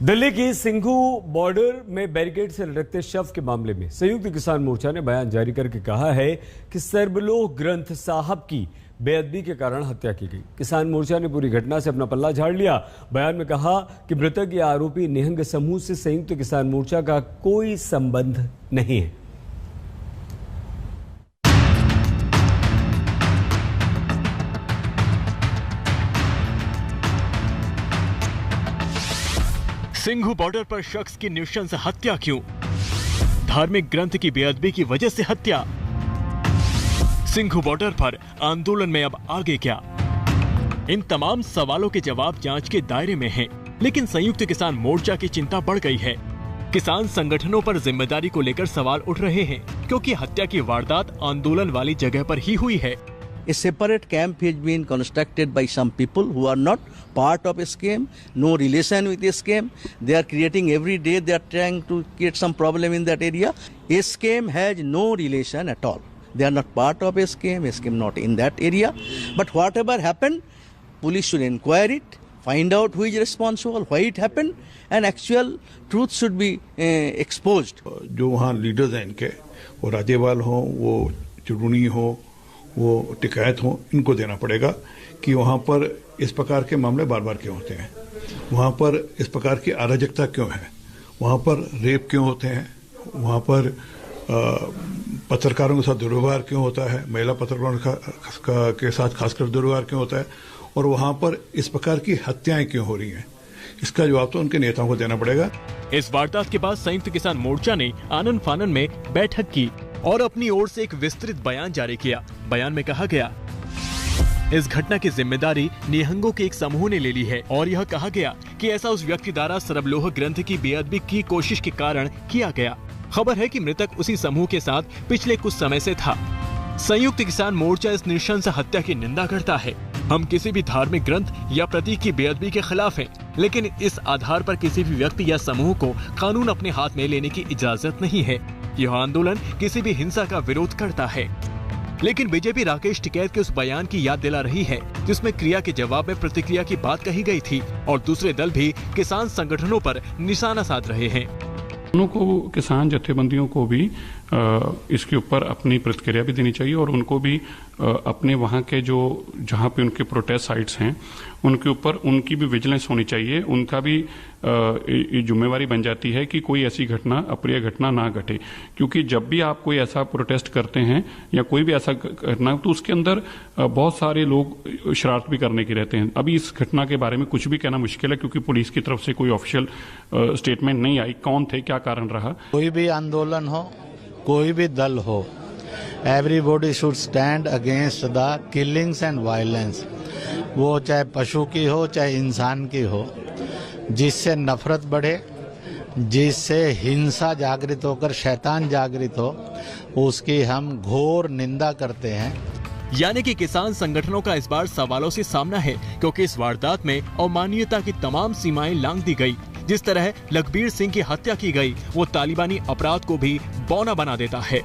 दिल्ली की सिंघू बॉर्डर में बैरिकेड से लटकते शव के मामले में संयुक्त किसान मोर्चा ने बयान जारी करके कहा है कि सर्वलोह ग्रंथ साहब की बेअदबी के कारण हत्या की गई। किसान मोर्चा ने पूरी घटना से अपना पल्ला झाड़ लिया। बयान में कहा कि मृतक या आरोपी निहंग समूह से संयुक्त किसान मोर्चा का कोई संबंध नहीं है। सिंघू बॉर्डर पर शख्स की नृशंस हत्या क्यों? धार्मिक ग्रंथ की बेअदबी की वजह से हत्या। सिंघू बॉर्डर पर आंदोलन में अब आगे क्या? इन तमाम सवालों के जवाब जांच के दायरे में हैं, लेकिन संयुक्त किसान मोर्चा की चिंता बढ़ गई है। किसान संगठनों पर जिम्मेदारी को लेकर सवाल उठ रहे हैं, क्योंकि हत्या की वारदात आंदोलन वाली जगह पर ही हुई है। A separate camp has been constructed by some people who are not part of a scheme, no relation with a scheme. They are creating every day, they are trying to create some problem in that area. A scheme has no relation at all. They are not part of a scheme not in that area. But whatever happened, police should inquire it, find out who is responsible, why it happened, and actual truth should be exposed. जो वहाँ leaders हैं इनके, वो राजेवाल हो, वो चुरुनी हो, वो टिकायत हो, इनको देना पड़ेगा कि वहाँ पर इस प्रकार के मामले बार बार क्यों होते हैं, वहाँ पर इस प्रकार की अराजकता क्यों है, वहाँ पर रेप क्यों होते हैं, वहाँ पर पत्रकारों के साथ दुर्व्यवहार क्यों होता है, महिला पत्रकारों के साथ खासकर दुर्व्यवहार क्यों होता है, और वहाँ पर इस प्रकार की हत्याएं क्यों हो रही हैं। इसका जवाब तो उनके नेताओं को देना पड़ेगा। इस वारदात के बाद संयुक्त किसान मोर्चा ने आनन फानन में बैठक की और अपनी ओर से एक विस्तृत बयान जारी किया। बयान में कहा गया, इस घटना की जिम्मेदारी निहंगों के एक समूह ने ले ली है और यह कहा गया कि ऐसा उस व्यक्ति द्वारा सर्वलोह ग्रंथ की बेअदबी की कोशिश के कारण किया गया। खबर है कि मृतक उसी समूह के साथ पिछले कुछ समय से था। संयुक्त किसान मोर्चा इस नृशंस हत्या की निंदा करता है। हम किसी भी धार्मिक ग्रंथ या प्रतीक की बेअदबी के खिलाफ हैं, लेकिन इस आधार पर किसी भी व्यक्ति या समूह को कानून अपने हाथ में लेने की इजाजत नहीं है। यह आंदोलन किसी भी हिंसा का विरोध करता है। लेकिन बीजेपी राकेश टिकैत के उस बयान की याद दिला रही है, जिसमें क्रिया के जवाब में प्रतिक्रिया की बात कही गई थी, और दूसरे दल भी किसान संगठनों पर निशाना साध रहे हैं। दोनों को, किसान जत्थेबंदियों को भी इसके ऊपर अपनी प्रतिक्रिया भी देनी चाहिए और उनको भी अपने वहाँ के जहाँ पे उनके प्रोटेस्ट साइट्स हैं उनके ऊपर उनकी भी विजिलेंस होनी चाहिए। उनका भी जिम्मेवारी बन जाती है कि कोई ऐसी घटना, अप्रिय घटना ना घटे, क्योंकि जब भी आप कोई ऐसा प्रोटेस्ट करते हैं या कोई भी ऐसा घटना, तो उसके अंदर बहुत सारे लोग शरारत भी करने के रहते हैं। अभी इस घटना के बारे में कुछ भी कहना मुश्किल है, क्योंकि पुलिस की तरफ से कोई ऑफिशियल स्टेटमेंट नहीं आई। कौन थे, क्या कारण रहा। कोई भी आंदोलन हो, कोई भी दल हो, everybody should stand against the killings and violence. वो चाहे पशु की हो, चाहे इंसान की हो, जिससे नफरत बढ़े, जिससे हिंसा जागृत होकर शैतान जागृत हो, उसकी हम घोर निंदा करते हैं। यानी कि किसान संगठनों का इस बार सवालों से सामना है, क्योंकि इस वारदात में अमानवीयता की तमाम सीमाएं लांघ दी गई। जिस तरह लखबीर सिंह की हत्या की गई, वो तालिबानी अपराध को भी बौना बना देता है।